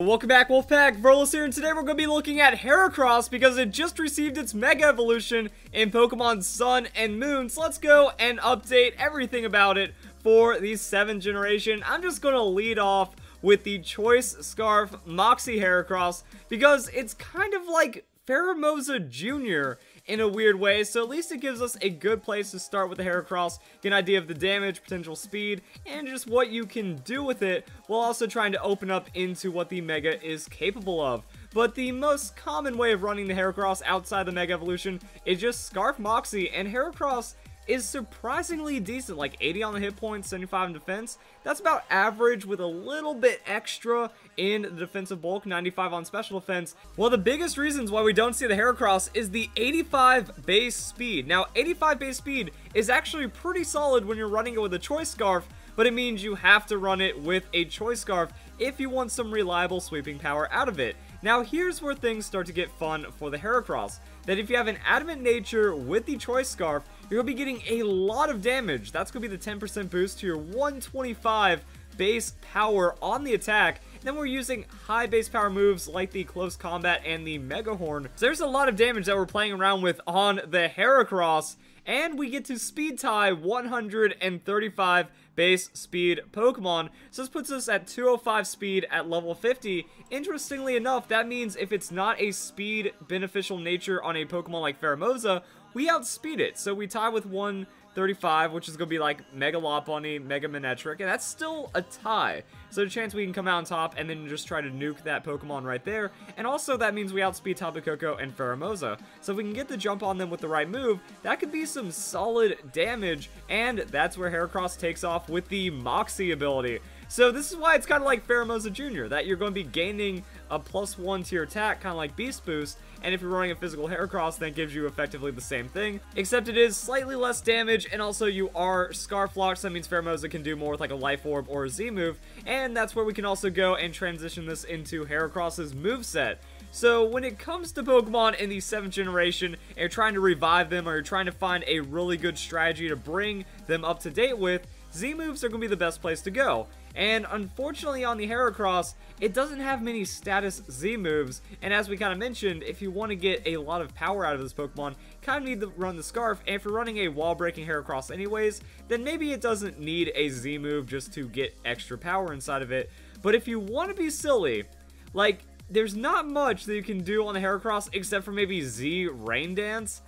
Welcome back, Wolfpack. Verlis here, and today we're going to be looking at Heracross because it just received its Mega Evolution in Pokemon Sun and Moon. So let's go and update everything about it for the 7th generation. I'm just going to lead off with the Choice Scarf Moxie Heracross because it's kind of like Pheromosa Jr. in a weird way, so at least it gives us a good place to start with the Heracross, get an idea of the damage, potential speed, and just what you can do with it, while also trying to open up into what the Mega is capable of. But the most common way of running the Heracross outside the Mega Evolution is just Scarf Moxie, and Heracross is surprisingly decent, like 80 on the hit points, 75 in defense. That's about average with a little bit extra in the defensive bulk, 95 on special defense. Well, the biggest reasons why we don't see the Heracross is the 85 base speed. Now, 85 base speed is actually pretty solid when you're running it with a Choice Scarf, but it means you have to run it with a Choice Scarf if you want some reliable sweeping power out of it. Now, here's where things start to get fun for the Heracross. That if you have an Adamant Nature with the Choice Scarf, you're going to be getting a lot of damage. That's going to be the 10% boost to your 125 base power on the attack. And then we're using high base power moves like the Close Combat and the Mega Horn. So there's a lot of damage that we're playing around with on the Heracross. And we get to speed tie 135 base speed Pokemon. So this puts us at 205 speed at level 50. Interestingly enough, that means if it's not a speed beneficial nature on a Pokemon like Pheromosa, we outspeed it. So we tie with 135, which is going to be like Mega Lopunny, Mega Manectric, and that's still a tie. So a chance we can come out on top and then just try to nuke that Pokemon right there. And also that means we outspeed Tapu Koko and Pheromosa. So if we can get the jump on them with the right move, that could be some solid damage. And that's where Heracross takes off with the Moxie ability. So this is why it's kind of like Pheromosa Jr., that you're going to be gaining a +1 to your attack, kind of like Beast Boost, and if you're running a physical Heracross, that gives you effectively the same thing, except it is slightly less damage, and also you are Scarf Locked, so that means Pheromosa can do more with like a Life Orb or a Z move, and that's where we can also go and transition this into Heracross's moveset. So when it comes to Pokemon in the 7th generation, and you're trying to revive them, or you're trying to find a really good strategy to bring them up to date with, Z moves are going to be the best place to go. And unfortunately on the Heracross, it doesn't have many status Z moves, and as we kind of mentioned, if you want to get a lot of power out of this Pokemon, kind of need to run the Scarf, and if you're running a wall-breaking Heracross anyways, then maybe it doesn't need a Z move just to get extra power inside of it. But if you want to be silly, like, there's not much that you can do on the Heracross except for maybe Z Rain Dance.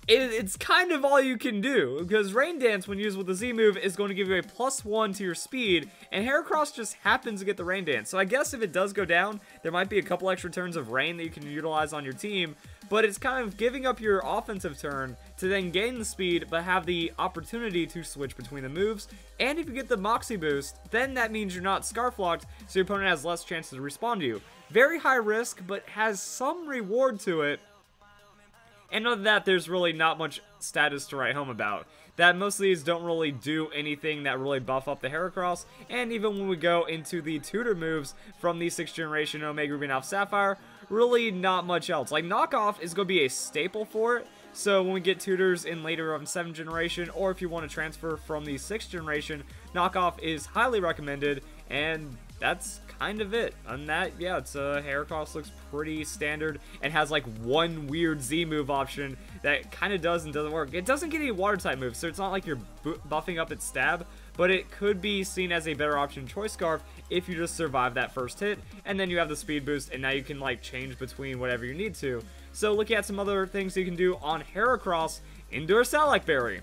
It's kind of all you can do, because Rain Dance, when used with the Z move, is going to give you a +1 to your speed, and Heracross just happens to get the Rain Dance. So I guess if it does go down, there might be a couple extra turns of Rain that you can utilize on your team, but it's kind of giving up your offensive turn to then gain the speed, but have the opportunity to switch between the moves. And if you get the Moxie boost, then that means you're not Scarf Locked, so your opponent has less chances to respond to you. Very high risk, but has some reward to it. And other than that, there's really not much status to write home about. That most of these don't really do anything that really buff up the Heracross, and even when we go into the tutor moves from the 6th generation Omega Ruby and Alpha Sapphire, really not much else. Like, Knockoff is going to be a staple for it, so when we get tutors in later on 7th generation, or if you want to transfer from the 6th generation, Knockoff is highly recommended, and that's kind of it. On that, yeah, it's Heracross looks pretty standard and has like one weird Z move option that kind of does and doesn't work. It doesn't get any water type moves, so it's not like you're buffing up its stab, but it could be seen as a better option Choice Scarf if you just survive that first hit, and then you have the speed boost, and now you can like change between whatever you need to. So looking at some other things you can do on Heracross, Endure Salac Berry.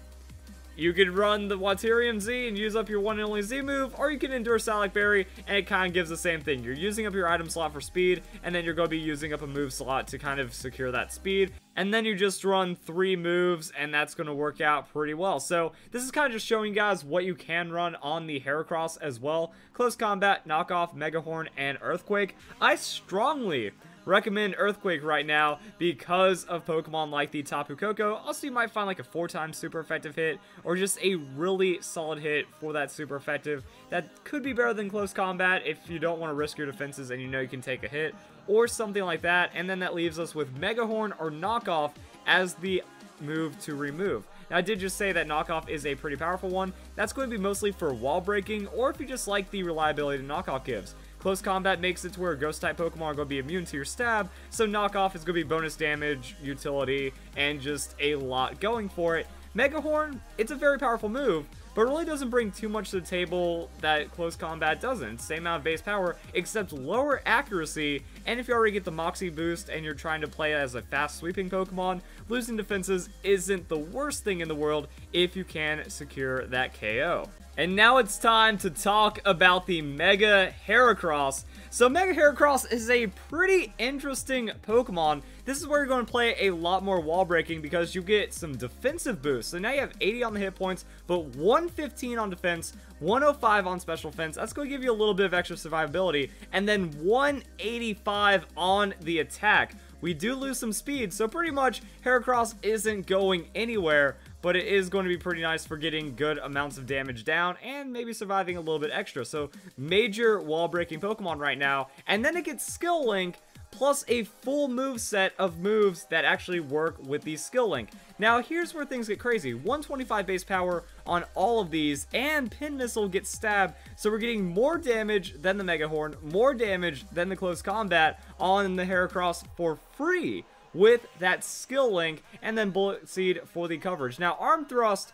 You could run the Waterium Z and use up your one and only Z move, or you can Endure Salac Berry, and it kind of gives the same thing. You're using up your item slot for speed, and then you're going to be using up a move slot to kind of secure that speed, and then you just run 3 moves, and that's going to work out pretty well. So this is kind of just showing you guys what you can run on the Heracross as well. Close Combat, Knockoff, Mega Horn, and Earthquake. I strongly recommend Earthquake right now because of Pokemon like the Tapu Koko. Also, you might find like a 4-time super effective hit, or just a really solid hit for that super effective that could be better than Close Combat if you don't want to risk your defenses and you know you can take a hit, or something like that. And then that leaves us with Mega Horn or Knockoff as the move to remove. Now, I did just say that Knockoff is a pretty powerful one. That's going to be mostly for wall breaking, or if you just like the reliability that Knockoff gives. Close combat makes it to where ghost-type Pokemon are going to be immune to your stab, so knockoff is going to be bonus damage, utility, and just a lot going for it. Mega Horn, it's a very powerful move, but it really doesn't bring too much to the table that close combat doesn't. Same amount of base power, except lower accuracy, and if you already get the Moxie boost and you're trying to play as a fast sweeping Pokemon, losing defenses isn't the worst thing in the world if you can secure that KO. And now it's time to talk about the Mega Heracross. So Mega Heracross is a pretty interesting Pokemon. This is where you're going to play a lot more wall breaking because you get some defensive boosts. So now you have 80 on the hit points, but 115 on defense, 105 on special defense. That's going to give you a little bit of extra survivability. And then 185 on the attack. We do lose some speed, so pretty much Heracross isn't going anywhere, but it is going to be pretty nice for getting good amounts of damage down and maybe surviving a little bit extra. So major wall breaking Pokemon right now. And then it gets Skill Link plus a full move set of moves that actually work with the Skill Link. Now here's where things get crazy. 125 base power on all of these, and Pin Missile gets stabbed, so we're getting more damage than the Mega Horn, more damage than the Close Combat on the Heracross for free with that Skill Link, and then Bullet Seed for the coverage. Now Arm Thrust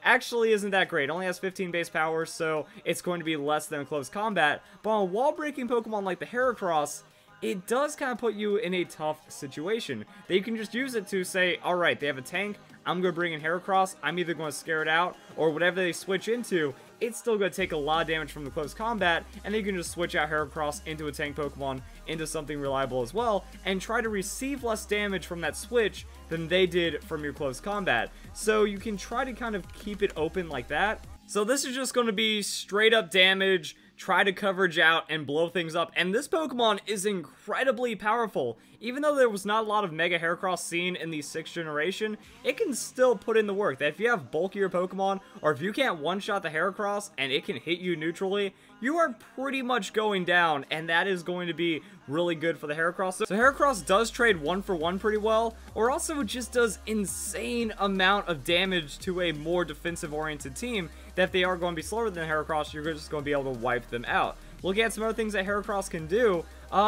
actually isn't that great. It only has 15 base power, so it's going to be less than Close Combat, but on a wall breaking Pokemon like the Heracross, it does kind of put you in a tough situation. That you can just use it to say, alright, they have a tank, I'm going to bring in Heracross, I'm either going to scare it out, or whatever they switch into, it's still going to take a lot of damage from the close combat, and then you can just switch out Heracross into a tank Pokemon, into something reliable as well, and try to receive less damage from that switch than they did from your close combat. So you can try to kind of keep it open like that. So this is just going to be straight up damage, try to coverage out and blow things up, and this Pokemon is incredibly powerful. Even though there was not a lot of Mega Heracross seen in the 6th generation, it can still put in the work. That if you have bulkier Pokemon, or if you can't one-shot the Heracross and it can hit you neutrally, you are pretty much going down, and that is going to be really good for the Heracross. So Heracross does trade 1-for-1 pretty well, or also just does insane amount of damage to a more defensive-oriented team, that if they are going to be slower than Heracross, you're just going to be able to wipe them out. Looking at some other things that Heracross can do,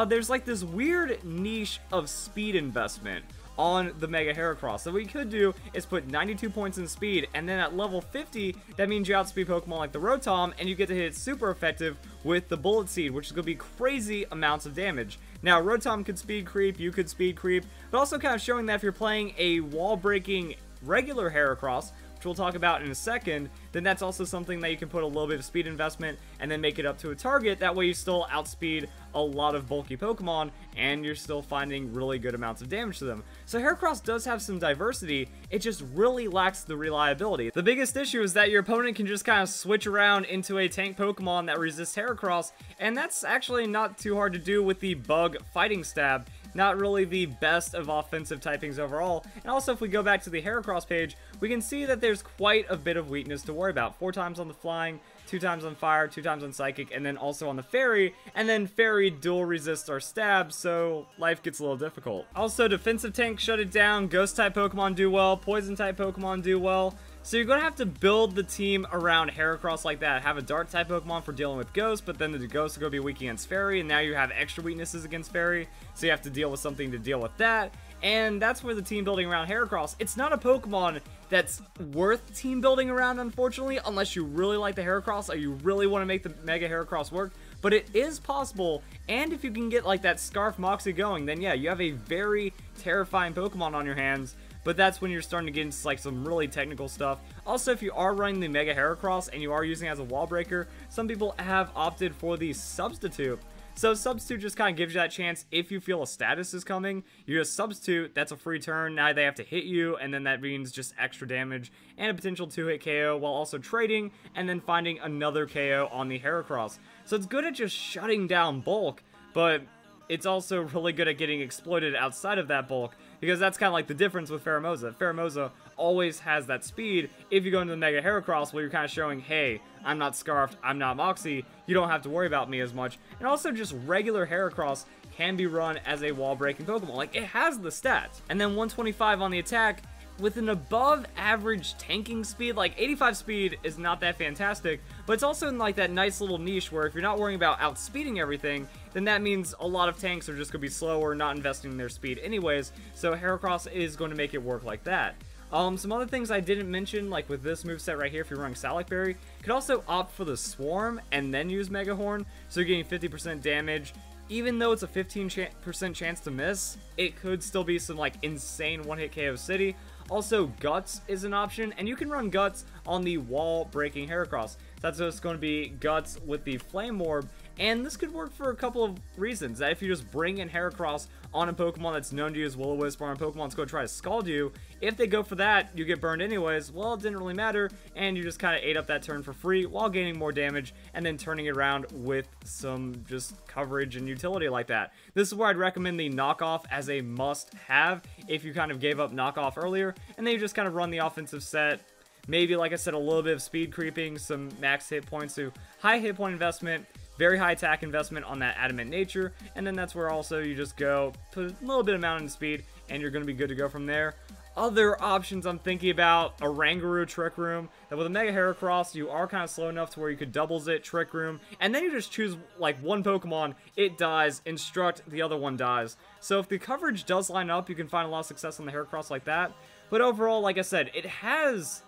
there's like this weird niche of speed investment on the Mega Heracross. So what you could do is put 92 points in speed, and then at level 50, that means you outspeed Pokemon like the Rotom, and you get to hit it super effective with the Bullet Seed, which is going to be crazy amounts of damage. Now, Rotom could speed creep, you could speed creep, but also kind of showing that if you're playing a wall-breaking regular Heracross, which we'll talk about in a second, then that's also something that you can put a little bit of speed investment and then make it up to a target. That way you still outspeed a lot of bulky Pokemon and you're still finding really good amounts of damage to them. So Heracross does have some diversity, it just really lacks the reliability. The biggest issue is that your opponent can just kind of switch around into a tank Pokemon that resists Heracross, and that's actually not too hard to do with the Bug Fighting Stab. Not really the best of offensive typings overall. And also, if we go back to the Heracross page, we can see that there's quite a bit of weakness to worry about. 4 times on the flying, 2 times on fire, 2 times on psychic, and then also on the fairy. And then fairy dual resists our stab, so life gets a little difficult. Also, defensive tank shut it down, ghost type Pokemon do well, poison type Pokemon do well. So you're going to have to build the team around Heracross like that. Have a Dark type Pokemon for dealing with Ghost, but then the Ghost are going to be weak against Fairy, and now you have extra weaknesses against Fairy, so you have to deal with something to deal with that. And that's where the team building around Heracross. It's not a Pokemon that's worth team building around, unfortunately, unless you really like the Heracross or you really want to make the Mega Heracross work. But it is possible, and if you can get like that Scarf Moxie going, then yeah, you have a very terrifying Pokemon on your hands. But that's when you're starting to get into like some really technical stuff. Also, if you are running the Mega Heracross and you are using it as a wall breaker, some people have opted for the Substitute. So Substitute just kind of gives you that chance if you feel a status is coming. You just Substitute, that's a free turn. Now they have to hit you, and then that means just extra damage and a potential 2-hit KO while also trading and then finding another KO on the Heracross. So it's good at just shutting down bulk, but it's also really good at getting exploited outside of that bulk, because that's kind of like the difference with Pheromosa. Pheromosa always has that speed. If you go into the Mega Heracross, where you're kind of showing, hey, I'm not Scarfed, I'm not Moxie, you don't have to worry about me as much. And also just regular Heracross can be run as a wall-breaking Pokemon. Like, it has the stats. And then 125 on the attack, with an above average tanking speed. Like 85 speed is not that fantastic, but it's also in like that nice little niche where if you're not worrying about outspeeding everything, then that means a lot of tanks are just going to be slower, not investing in their speed anyways, so Heracross is going to make it work like that. Some other things I didn't mention, like with this moveset right here, if you're running Salakberry, you could also opt for the Swarm and then use Mega Horn, so you're getting 50% damage. Even though it's a 15% chance to miss, it could still be some like insane one-hit KO city. Also, Guts is an option, and you can run Guts on the wall-breaking Heracross. That's just going to be Guts with the Flame Orb, and this could work for a couple of reasons. That if you just bring in Heracross on a Pokemon that's known to use Will-O-Wisp, or on a Pokemon that's going to try to Scald you, if they go for that, you get burned anyways, well, it didn't really matter, and you just kind of ate up that turn for free while gaining more damage, and then turning it around with some just coverage and utility like that. This is where I'd recommend the Knockoff as a must-have if you kind of gave up Knockoff earlier, and then you just kind of run the offensive set. Maybe, like I said, a little bit of speed creeping, some max hit points, so high hit point investment, very high attack investment on that Adamant Nature, and then that's where also you just go, put a little bit of amount in speed, and you're going to be good to go from there. Other options I'm thinking about, a Rangaroo Trick Room, that with a Mega Heracross, you are kind of slow enough to where you could doubles it, Trick Room, and then you just choose like one Pokemon, it dies, Instruct, the other one dies. So if the coverage does line up, you can find a lot of success on the Heracross like that, but overall, like I said, it has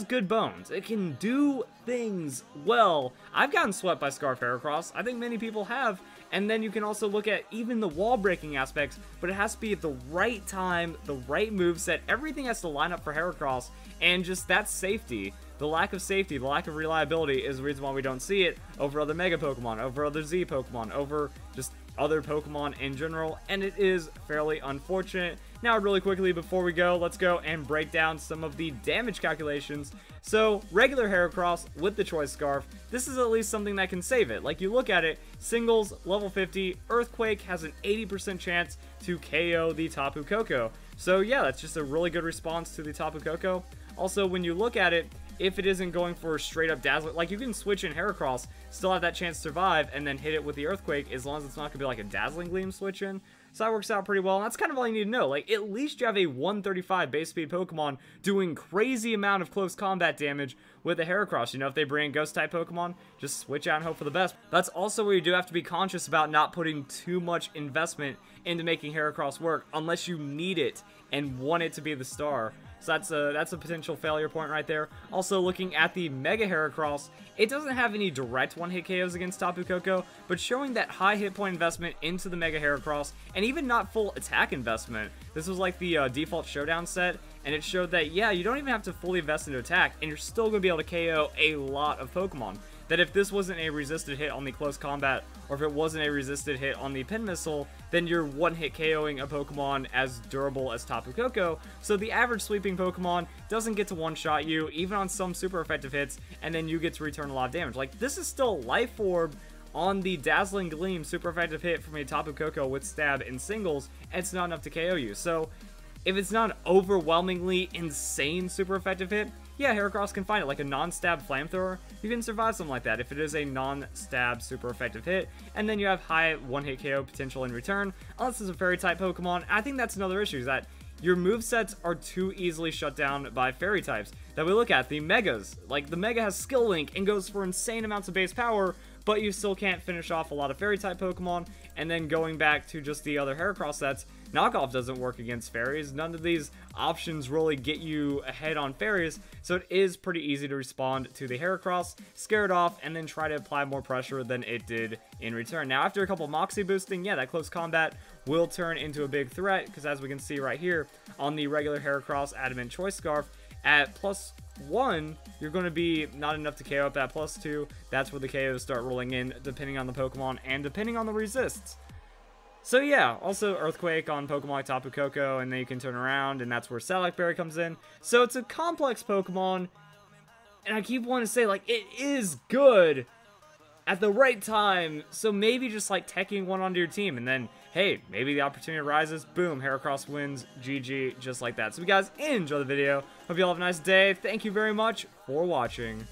good bones. It can do things well. I've gotten swept by Scarf Heracross. I think many people have. And then you can also look at even the wall breaking aspects, but it has to be at the right time, the right moveset. Everything has to line up for Heracross, and just that safety. The lack of safety, the lack of reliability is the reason why we don't see it over other Mega Pokemon, over other Z Pokemon, over just other Pokemon in general, and it is fairly unfortunate. Now, really quickly before we go, let's go and break down some of the damage calculations. So, regular Heracross with the Choice Scarf, this is at least something that can save it. Like, you look at it, singles, level 50, Earthquake has an 80% chance to KO the Tapu Koko. So, yeah, that's just a really good response to the Tapu Koko. Also, when you look at it, if it isn't going for straight up Dazzling, like you can switch in Heracross, still have that chance to survive, and then hit it with the Earthquake, as long as it's not going to be like a Dazzling Gleam switch in. So that works out pretty well, and that's kind of all you need to know. Like, at least you have a 135 base speed Pokemon doing crazy amount of close combat damage with a Heracross. You know, if they bring Ghost-type Pokemon, just switch out and hope for the best. That's also where you do have to be conscious about not putting too much investment into making Heracross work, unless you need it and want it to be the star. So that's a potential failure point right there. Also, looking at the Mega Heracross, it doesn't have any direct one-hit KOs against Tapu Koko, but showing that high hit point investment into the Mega Heracross, and even not full attack investment. This was like the default Showdown set, and it showed that, yeah, you don't even have to fully invest into attack, and you're still going to be able to KO a lot of Pokemon. That if this wasn't a resisted hit on the close combat, or if it wasn't a resisted hit on the pin missile, then you're one-hit KOing a Pokemon as durable as Tapu Koko. So the average sweeping Pokemon doesn't get to one-shot you, even on some super effective hits, and then you get to return a lot of damage. Like, this is still Life Orb on the Dazzling Gleam super effective hit from a Tapu Koko with Stab in singles, and it's not enough to KO you. So if it's not an overwhelmingly insane super effective hit, yeah, Heracross can find it, like a non-stab Flamethrower. You can survive something like that if it is a non-stab super effective hit, and then you have high one-hit KO potential in return, unless it's a Fairy-type Pokemon. I think that's another issue, is that your movesets are too easily shut down by Fairy types. That we look at, the Megas. Like, the Mega has Skill Link and goes for insane amounts of base power, but you still can't finish off a lot of Fairy-type Pokemon. And then going back to just the other Heracross sets, Knockoff doesn't work against Fairies. None of these options really get you ahead on Fairies, so it is pretty easy to respond to the Heracross, scare it off, and then try to apply more pressure than it did in return. Now, after a couple Moxie boosting, yeah, that close combat will turn into a big threat, because as we can see right here, on the regular Heracross Adamant Choice Scarf, at +1, you're going to be not enough to KO up that +2. That's where the KOs start rolling in, depending on the Pokemon and depending on the resists. So yeah, also Earthquake on Pokemon like Tapu Koko, and then you can turn around, and that's where Salakberry comes in. So it's a complex Pokemon, and I keep wanting to say, like, it is good at the right time, so maybe just, like, teching one onto your team, and then, hey, maybe the opportunity arises, boom, Heracross wins, GG, just like that. So if you guys enjoy the video, hope you all have a nice day, thank you very much for watching.